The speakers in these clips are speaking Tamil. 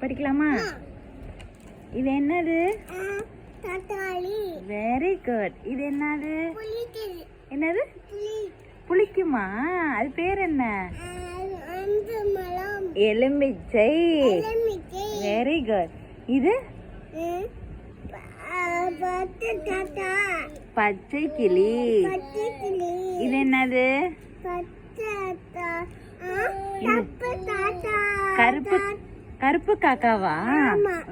படிக்கலாமா? இது என்னது? Very good. இது என்னது? என்னது? புளிக்குமா? அது பேர் என்ன? எலுமிச்சை. Very good. இது பச்சை கிளி. இது என்னது? கருப்பு கருப்பு காக்காவா?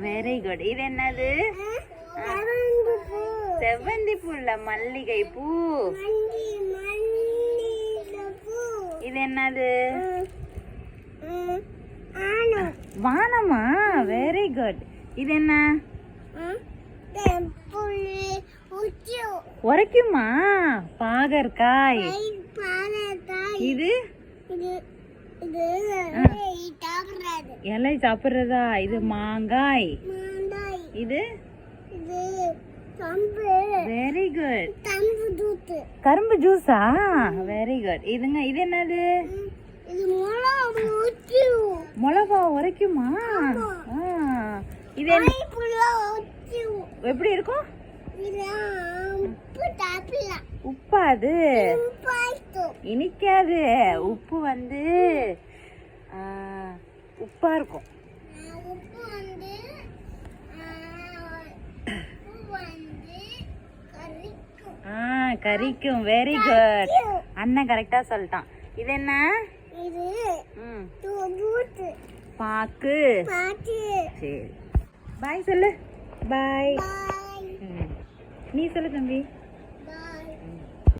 Very good. இது என்னது? செவ்வந்தி பூல மல்லிகை பூ. இது என்னது? வானமா? Very good. இது என்ன? உரைக்குமா? பாகற்காய். இது இலை சாப்பிடுறதா? இது மாங்காய். இது வெரி குட். கரும்பு ஜூஸா? Very good. இதுங்க இது என்னது? மிளகா உரைக்குமா? இது எப்படி இருக்கும்? உப்பா? அது இனிக்காது. உப்பு வந்து உப்பா இருக்கும். கரிக்கும். Very good. அண்ணன் கரெக்டா சொல்லிட்டான். இது என்ன? பாக்கு. சரி, பாய் சொல்லு. பாய். நீ சொல்லு தம்பி.